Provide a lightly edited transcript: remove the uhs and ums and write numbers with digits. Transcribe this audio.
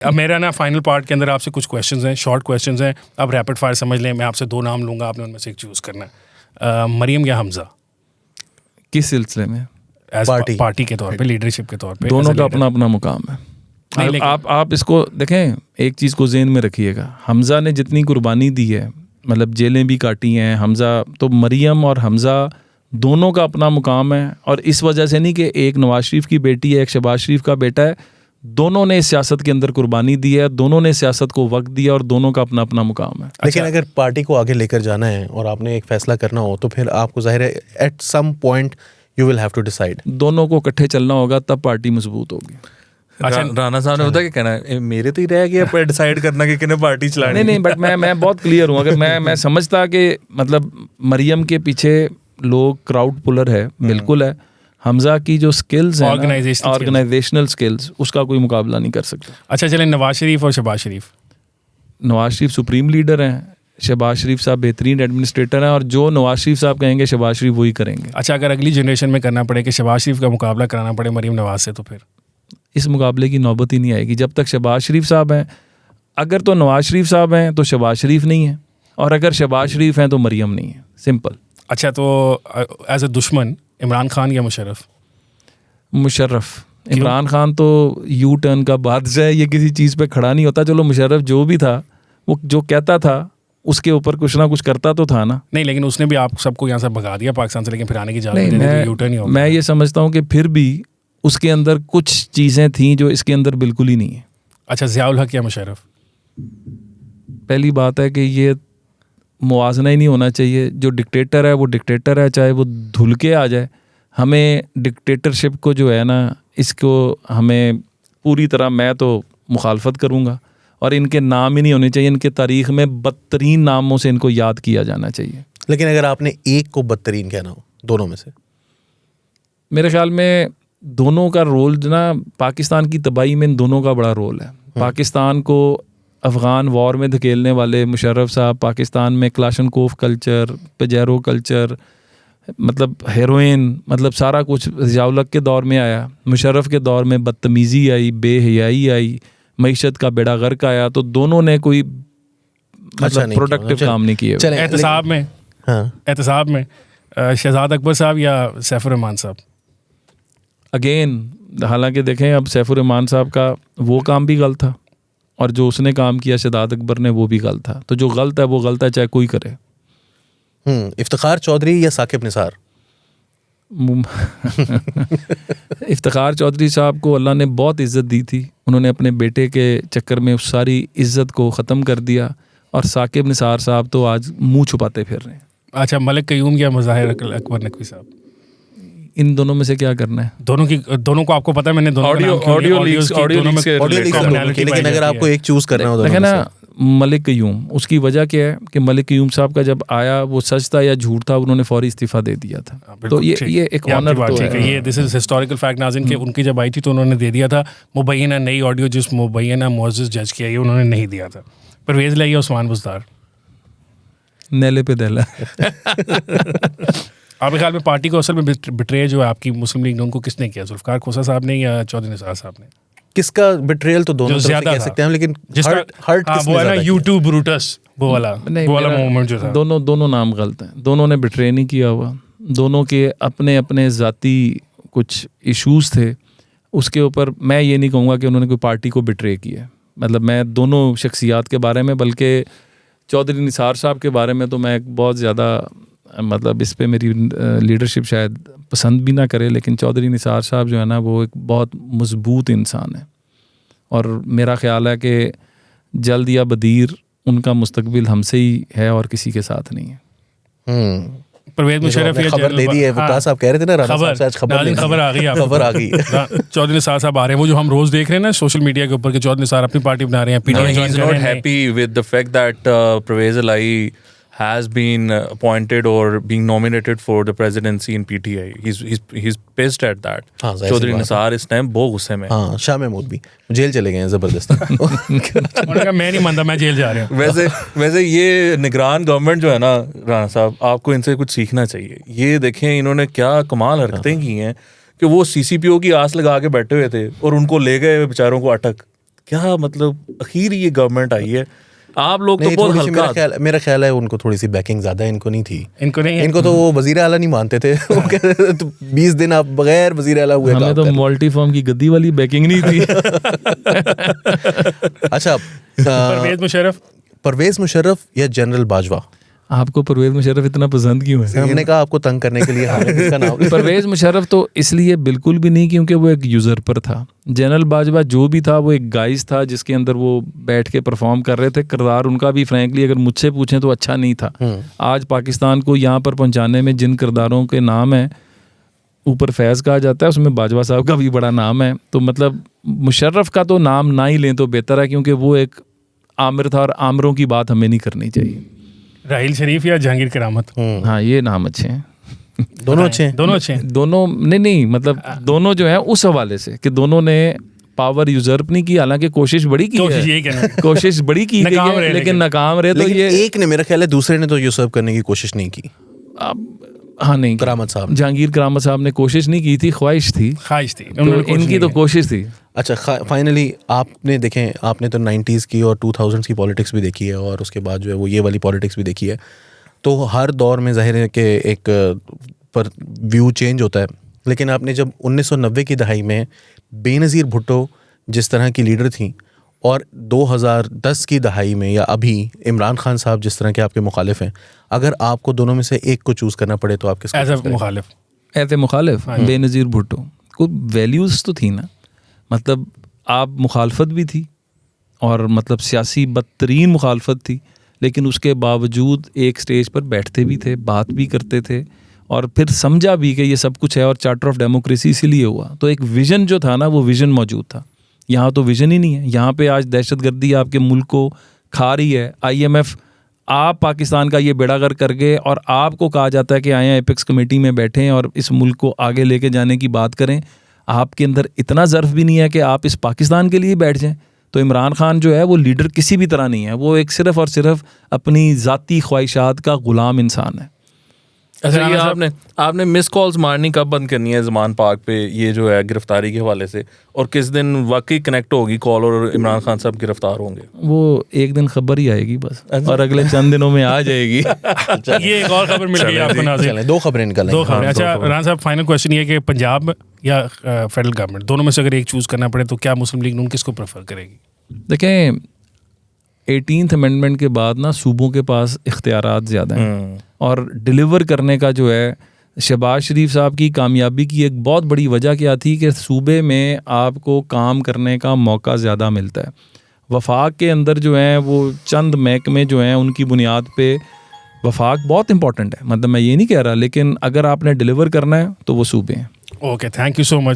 अब मेरा ना फाइनल पार्ट के अंदर आपसे कुछ क्वेश्चंस हैं, शॉर्ट क्वेश्चंस हैं, अब रैपिड फायर समझ लें। मैं आपसे 2 नाम लूँगा, आपने उनमें से एक चूज़ करना है। मरियम या हमज़ा? किस सिलसिले में? पार्टी के तौर पे, लीडरशिप के तौर पे। दोनों का अपना अपना मुकाम है। आप इसको देखें, एक चीज़ को ज़हन में रखिएगा, हमज़ा ने जितनी कुर्बानी दी है, मतलब जेलें भी काटी हैं हमज़ा, तो मरियम और हमज़ा दोनों का अपना मुकाम है। और इस वजह से नहीं कि एक नवाज शरीफ की बेटी है, एक शहबाज शरीफ का बेटा है, दोनों ने सियासत के अंदर कुर्बानी दी है, दोनों ने सियासत को वक्त दिया और दोनों का अपना अपना मुकाम है। लेकिन अगर पार्टी को आगे लेकर जाना है और आपने एक फैसला करना हो, तो फिर आपको जाहिर है at some point you will have to decide. दोनों को इकट्ठे चलना होगा, तब पार्टी मजबूत होगी। अच्छा, राना साहब ने पता क्या कहना है, मेरे तो ही रह गया डिसाइड करना कि किन्हें पार्टी चलानी। नहीं, बट मैं बहुत क्लियर हूँ। अगर मैं समझता कि मतलब मरियम के पीछे लोग क्राउड पुलर है, बिल्कुल है। हमज़ा की जो स्किल्स हैं, ऑर्गेनाइजेशनल स्किल्स, उसका कोई मुकाबला नहीं कर सकता। अच्छा चलें, नवाज शरीफ और शहबाज शरीफ। नवाज शरीफ सुप्रीम लीडर हैं, शहबाज शरीफ साहब बेहतरीन एडमिनिस्ट्रेटर हैं, और जो नवाज शरीफ साहब कहेंगे शहबाज शरीफ वही करेंगे। अच्छा, अगर अगली जनरेशन में करना पड़े कि शहबाज शरीफ का मुकाबला कराना पड़े मरियम नवाज से, तो फिर इस मुकाबले की नौबत ही नहीं आएगी जब तक शहबाज शरीफ साहब हैं। अगर तो नवाज शरीफ साहब हैं तो शहबाज शरीफ नहीं है, और अगर शहबाज शरीफ हैं तो मरियम नहीं है, सिंपल। अच्छा, तो एज ए दुश्मन इमरान खान या मुशर्रफ? मुशर्रफ। इमरान खान तो यू टर्न का बादशाह है, ये किसी चीज़ पे खड़ा नहीं होता। चलो मुशर्रफ जो भी था, वो जो कहता था उसके ऊपर कुछ ना कुछ करता तो था ना। नहीं, लेकिन उसने भी आप सबको यहाँ से भगा दिया पाकिस्तान से, लेकिन फिर आने की इजाज़त यू टर्न ही होगा। मैं ये समझता हूँ कि फिर भी उसके अंदर कुछ चीज़ें थीं जो इसके अंदर बिल्कुल ही नहीं है। अच्छा, ज़ियाउल हक या मुशर्रफ? पहली बात है कि ये मुवाजना ही नहीं होना चाहिए। जो डिक्टेटर है वो डिक्टेटर है, चाहे वो धुल के आ जाए। हमें डिक्टेटरशिप को जो है ना, इसको हमें पूरी तरह, मैं तो मुखालफत करूँगा, और इनके नाम ही नहीं होने चाहिए। इनके तारीख़ में बदतरीन नामों से इनको याद किया जाना चाहिए। लेकिन अगर आपने एक को बदतरीन कहना हो दोनों में से? मेरे ख्याल में दोनों का रोल ना, पाकिस्तान की तबाही में इन दोनों का बड़ा रोल है। पाकिस्तान को अफ़गान वॉर में धकेलने वाले मुशर्रफ साहब, पाकिस्तान में क्लाशनकोफ कल्चर, पेजेरो कल्चर, मतलब हेरोइन, मतलब सारा कुछ ज़ियाउल हक के दौर में आया। मुशर्रफ के दौर में बदतमीज़ी आई, बेहयाई आई, मईशत का बेड़ा गर्क आया। तो दोनों ने कोई मतलब प्रोडक्टिव काम नहीं किए। एहतसाब में शहजाद अकबर साहब या सैफुर रहमान साहब? अगेन, हालांकि देखें, अब सैफुर रहमान साहब का वो काम भी गलत था, और जो उसने काम किया शहजाद अकबर ने, वो भी गलत था। तो जो गलत है वो गलत है, चाहे कोई करे। इफ्तिखार चौधरी या साकिब निसार? इफ्तिखार चौधरी साहब को अल्लाह ने बहुत इज़्ज़त दी थी, उन्होंने अपने बेटे के चक्कर में उस सारी इज़्ज़त को ख़त्म कर दिया। और साकिब निसार साहब तो आज मुंह छुपाते फिर रहे हैं। अच्छा, मलिक क़य्यूम या मज़ाहिर अकबर नकवी साहब? इन दोनों में से क्या करना है? दोनों को आपको पता है, मैंने दोनों ऑडियो लीक्स, लेकिन अगर आपको एक चूज करना हो, देखिए ना, मलिक क़य्यूम, उसकी वजह क्या है कि मलिक क़य्यूम साहब का जब आया, वो सच था या झूठ था, उन्होंने फौरी इस्तीफा दे दिया था। तो ये एक ऑनर तो है। ये दिस इज हिस्टोरिकल फैक्ट नाज़रीन, कि उनकी जब आई थी तो उन्होंने दे दिया था। मुबैना नई ऑडियो जिस मुबैना मुअज़्ज़ज़ जज किया, ये उन्होंने नहीं दिया था। परवेज़ लाही, उस्मान बुज़दार, नेले पे दहला। आपके ख्याल में पार्टी को असल में बिट्रे जो है आपकी मुस्लिम लीग ने, उनको किसने किया? ज़ुल्फ़िकार खोसा साहब ने या चौधरी निसार साहब ने? किसका बिट्रेयल तो दोनों तरफ से कह सकते हैं, लेकिन हर्ट वो है ना यूट्यूब ब्रूटस, वो वाला मूवमेंट जो था। दोनों नाम गलत हैं। दोनों ने बिट्रे नहीं किया हुआ। दोनों के अपने अपने ज़ाती कुछ इश्यूज़ थे, उसके ऊपर मैं ये नहीं कहूँगा कि उन्होंने कोई पार्टी को बिट्रे किया। मतलब मैं दोनों शख्सियात के बारे में, बल्कि चौधरी निसार साहब के बारे में तो मैं बहुत ज़्यादा, मतलब इस पे मेरी लीडरशिप शायद पसंद भी ना करे, लेकिन चौधरी निसार साहब जो है ना, वो एक बहुत मजबूत इंसान है, और मेरा ख्याल है कि जल्द या बदीर उनका मुस्तकबिल हमसे ही है और किसी के साथ नहीं है। परवेज़ मुशर्रफ ये खबर दे दी है, वकास साहब कह रहे थे ना, राना साहब से आज खबर आ गई, खबर आ गई। चौधरी निसार साहब आ रहे हैं, वो जो हम रोज देख रहे हैं ना सोशल मीडिया के ऊपर कि चौधरी निसार अपनी पार्टी बना रहे हैं। PTI is not happy with the fact that Pervez Elahi has been appointed or being nominated for the presidency in PTI. He's pissed at that. Chaudhary Nisar इस टाइम बहुत गुस्से में। हाँ, शाह महमूद भी जेल चले गए हैं जबरदस्ती। मैं नहीं मानता, मैं जेल जा रहा हूँ। वैसे ये निगरान गवर्नमेंट जो है ना, राणा साहब, आपको इनसे कुछ सीखना चाहिए। ये देखें इन्होंने क्या कमाल हरकतें की हैं कि वो CCPO की आस लगा के बैठे हुए थे और उनको ले गए बेचारों को अटक क्या मतलब आखिर ये गवर्नमेंट आई है, आप लोग तो नहीं, बहुत थोड़ी सी हल्का। मेरा ख्याल है उनको थोड़ी सी बैकिंग ज्यादा है, इनको नहीं थी। इनको नहीं है। इनको तो वो वजीर आला नहीं मानते थे। वो कहते थे, तो 20 दिन आप बगैर वजीर आला हुए हमें काम तो कर। मल्टी फॉर्म की गद्दी वाली बैकिंग नहीं थी। अच्छा, परवेज मुशर्रफ या जनरल बाजवा? आपको परवेज मुशर्रफ इतना पसंद क्यों है? हमने कहा आपको तंग करने के लिए हमने किसका नाम परवेज मुशर्रफ तो इसलिए बिल्कुल भी नहीं क्योंकि वो एक यूजर्पर था। जनरल बाजवा जो भी था वो एक गाइस था जिसके अंदर वो बैठ के परफॉर्म कर रहे थे। किरदार उनका भी फ्रैंकली अगर मुझसे पूछें तो अच्छा नहीं था। आज पाकिस्तान को यहाँ पर पहुँचाने में जिन किरदारों के नाम हैं, ऊपर फैज़ कहा जाता है, उसमें बाजवा साहब का भी बड़ा नाम है। तो मतलब मुशर्रफ का तो नाम ना ही लें तो बेहतर है, क्योंकि वो एक आमिर था और आमिरों की बात हमें नहीं करनी चाहिए। राहिल शरीफ या जहांगीर करामत? हाँ, ये नाम अच्छे हैं। दोनों अच्छे हैं। दोनों अच्छे हैं। दोनों नहीं मतलब दोनों जो है उस हवाले से कि दोनों ने पावर यूजर्प नहीं की, हालांकि कोशिश बड़ी की कोशिश है, यही कहना है। कोशिश बड़ी की गई नाकाम है, रहे लेकिन नाकाम रहे। तो लेकिन ये एक ने, मेरा ख्याल है दूसरे ने तो यूसर्व करने की कोशिश नहीं की। हाँ नहीं, करामत साहब, जहांगीर करामत साहब ने कोशिश नहीं की थी, ख्वाहिश थी, तो इनकी तो कोशिश थी। अच्छा, फाइनली आपने देखें, आपने तो 90s की और 2000s की पॉलिटिक्स भी देखी है और उसके बाद जो है वो ये वाली पॉलिटिक्स भी देखी है। तो हर दौर में जाहिर है कि एक पर व्यू चेंज होता है। लेकिन आपने जब 1990 की दहाई में बेनज़ीर भुट्टो जिस तरह की लीडर थी और 2010 की दहाई में या अभी इमरान खान साहब जिस तरह के आपके मुखालिफ हैं, अगर आपको दोनों में से एक को चूज़ करना पड़े तो आप किसको एज ए मुखालिफ? एज ए मुखालिफ बेनज़ीर भुट्टो को वैल्यूज़ तो थी ना, मतलब आप मुखालफत भी थी और मतलब सियासी बदतरीन मुखालफत थी, लेकिन उसके बावजूद एक स्टेज पर बैठते भी थे, बात भी करते थे और फिर समझा भी कि ये सब कुछ है और चार्टर ऑफ डेमोक्रेसी इसीलिए हुआ। तो एक विज़न जो था ना, वो विज़न मौजूद था। यहाँ तो विज़न ही नहीं है। यहाँ पे आज दहशतगर्दी आपके मुल्क को खा रही है। IMF आप पाकिस्तान का ये बेड़ागर कर गए और आपको कहा जाता है कि आए एपेक्स कमेटी में बैठें और इस मुल्क को आगे लेके जाने की बात करें। आपके अंदर इतना ज़र्फ भी नहीं है कि आप इस पाकिस्तान के लिए बैठ जाएं। तो इमरान खान जो है वो लीडर किसी भी तरह नहीं है, वो एक सिर्फ़ और सिर्फ अपनी ज़ाती ख्वाहिशात का ग़ुलाम इंसान है। अच्छा, ये आपने मिस कॉल्स मारनी कब बंद करनी है ज़मान पाक पे, ये जो है गिरफ्तारी के हवाले से, और किस दिन वाकई कनेक्ट होगी कॉल और इमरान खान साहब गिरफ्तार होंगे? वो एक दिन खबर ही आएगी बस, और अगले चंद दिनों में आ जाएगी। ये एक और खबर मिल गई आपको नाज़रीन। दो खबरें निकल दो खबरें। अच्छा राना साहब, फाइनल क्वेश्चन ये कि पंजाब या फेडरल गवर्नमेंट, दोनों में से अगर एक चूज़ करना पड़े तो क्या मुस्लिम लीग नून किसको प्रेफर करेगी? देखें, 18th अमेंडमेंट के बाद ना सूबों के पास इख्तियारात ज़्यादा हैं और डिलीवर करने का जो है, शहबाज शरीफ साहब की कामयाबी की एक बहुत बड़ी वजह क्या थी कि सूबे में आपको काम करने का मौका ज़्यादा मिलता है। वफाक के अंदर जो है वो चंद महकमे जो हैं उनकी बुनियाद पे वफाक बहुत इंपॉर्टेंट है, मतलब मैं ये नहीं कह रहा, लेकिन अगर आपने डिलीवर करना है तो वो सूबे हैं। Okay, thank you so much.